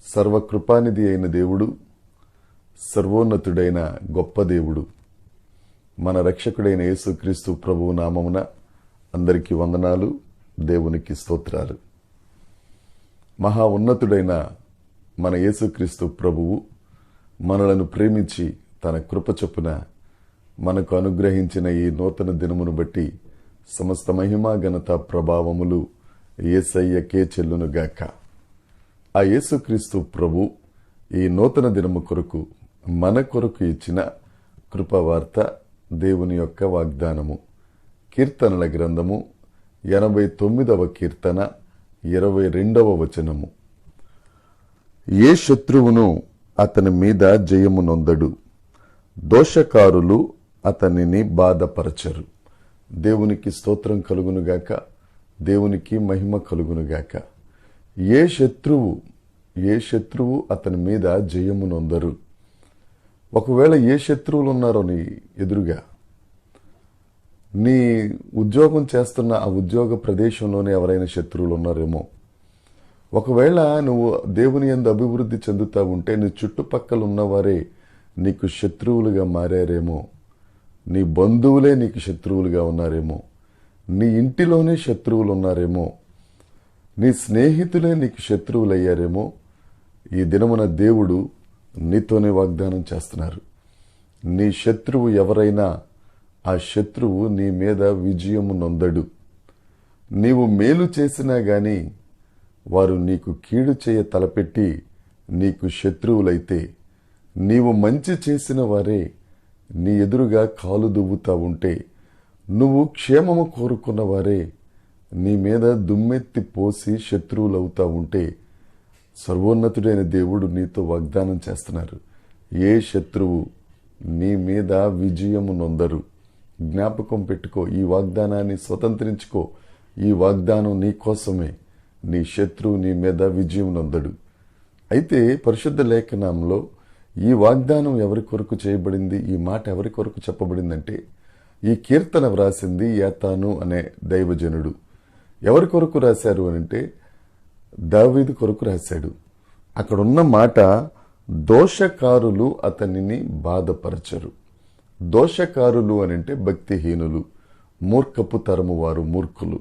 సర్వకృపానిధి అయిన దేవుడు, సర్వోన్నతుడైన గొప్ప దేవుడు, మన రక్షకుడైన యేసుక్రీస్తు ప్రభువు నామమున అందరికీ వందనాలు, దేవునికి స్తోత్రాలు. మహా ఉన్నతుడైన మన యేసుక్రీస్తు ప్రభువు మనలను ప్రేమించి తన కృప చొప్పున మనకు అనుగ్రహించిన ఈ నూతన దినమును బట్టి సమస్త మహిమ ఘనత ప్రభావములు యేసయ్యకే చెల్లునుగాక. ఆ యేసుక్రీస్తు ప్రభు ఈ నూతన దినము కొరకు మన కొరకు ఇచ్చిన కృపవార్త దేవుని యొక్క వాగ్దానము. కీర్తనల గ్రంథము 89వ కీర్తన 22వ వచనము. ఏ శత్రువును అతని మీద జయము నొందడు, దోషకారులు అతనిని బాధపరచరు. దేవునికి స్తోత్రం కలుగునుగాక, దేవునికి మహిమ కలుగునుగాక. ఏ శత్రువు అతని మీద జయము నొందరు. ఒకవేళ ఏ శత్రువులు ఉన్నారో నీ ఎదురుగా, నీ ఉద్యోగం చేస్తున్న ఆ ఉద్యోగ ప్రదేశంలోనే ఎవరైనా శత్రువులు ఉన్నారేమో, ఒకవేళ నువ్వు దేవుని యందు అభివృద్ధి చెందుతా ఉంటే నీ చుట్టుపక్కల ఉన్నవారే నీకు శత్రువులుగా మారారేమో, నీ బంధువులే నీకు శత్రువులుగా ఉన్నారేమో, నీ ఇంటిలోనే శత్రువులు ఉన్నారేమో, నీ స్నేహితులే నీకు శత్రువులయ్యారేమో, ఈ దినమున దేవుడు నీతోనే వాగ్దానం చేస్తున్నారు. నీ శత్రువు ఎవరైనా ఆ శత్రువు నీ మీద విజయము నొందడు. నీవు మేలు చేసినా గాని వారు నీకు కీడు చేయ తలపెట్టి నీకు శత్రువులైతే, నీవు మంచి చేసిన వారే నీ ఎదురుగా కాలు దువ్వుతా ఉంటే, నువ్వు క్షేమము కోరుకున్న వారే నీ మీద దుమ్మెత్తి పోసి శత్రువులవుతా ఉంటే, సర్వోన్నతుడైన దేవుడు నీతో వాగ్దానం చేస్తున్నారు. ఏ శత్రువు నీ మీద విజయము నొందరు. జ్ఞాపకం పెట్టుకో, ఈ వాగ్దానాన్ని స్వతంత్రించుకో. ఈ వాగ్దానం నీ కోసమే. నీ శత్రువు నీ మీద విజయం నొందడు. అయితే పరిశుద్ధ లేఖనంలో ఈ వాగ్దానం ఎవరి కొరకు చేయబడింది, ఈ మాట ఎవరి కొరకు చెప్పబడిందంటే, ఈ కీర్తన వ్రాసింది యాతాను అనే దైవజనుడు. ఎవరి కొరకు రాశారు అనంటే దావీదు కొరకు రాశాడు. అక్కడున్న మాట, దోషకారులు అతనిని బాధపరచరు. దోషకారులు అనంటే భక్తిహీనులు, మూర్ఖపు తరము వారు, మూర్ఖులు.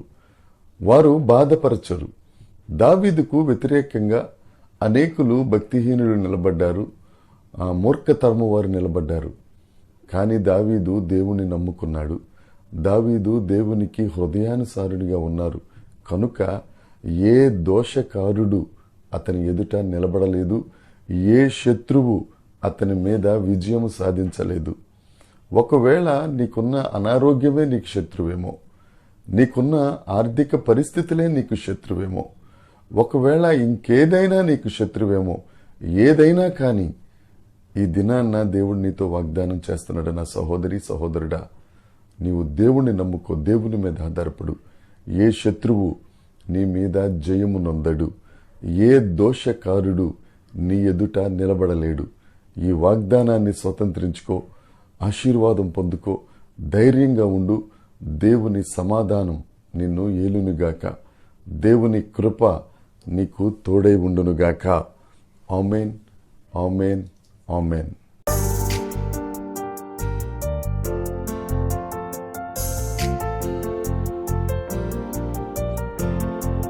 వారు బాధపరచరు. దావీదుకు వ్యతిరేకంగా అనేకులు భక్తిహీనులు నిలబడ్డారు, మూర్ఖతరము వారు నిలబడ్డారు. కానీ దావీదు దేవుని నమ్ముకున్నాడు. దావీదు దేవునికి హృదయానుసారుడిగా ఉన్నారు కనుక ఏ దోషకారుడు అతని ఎదుట నిలబడలేదు. ఏ శత్రువు అతని మీద విజయము సాధించలేదు. ఒకవేళ నీకున్న అనారోగ్యమే నీకు శత్రువేమో, నీకున్న ఆర్థిక పరిస్థితులే నీకు శత్రువేమో, ఒకవేళ ఇంకేదైనా నీకు శత్రువేమో, ఏదైనా కానీ ఈ దినాన్న దేవుడు నీతో వాగ్దానం చేస్తున్నాడు. నా సహోదరి సహోదరుడా, నీవు దేవుణ్ణి నమ్ముకో, దేవుని మీద ఆధారపడు. ఏ శత్రువు నీ మీద జయము నొందడు. ఏ దోషకారుడు నీ ఎదుట నిలబడలేడు. ఈ వాగ్దానాన్ని స్వతంత్రించుకో, ఆశీర్వాదం పొందుకో, ధైర్యంగా ఉండు. దేవుని సమాధానం నిన్ను ఏలునుగాక. దేవుని కృప నీకు తోడై ఉండునుగాక. ఆమేన్, ఆమేన్, ఆమేన్.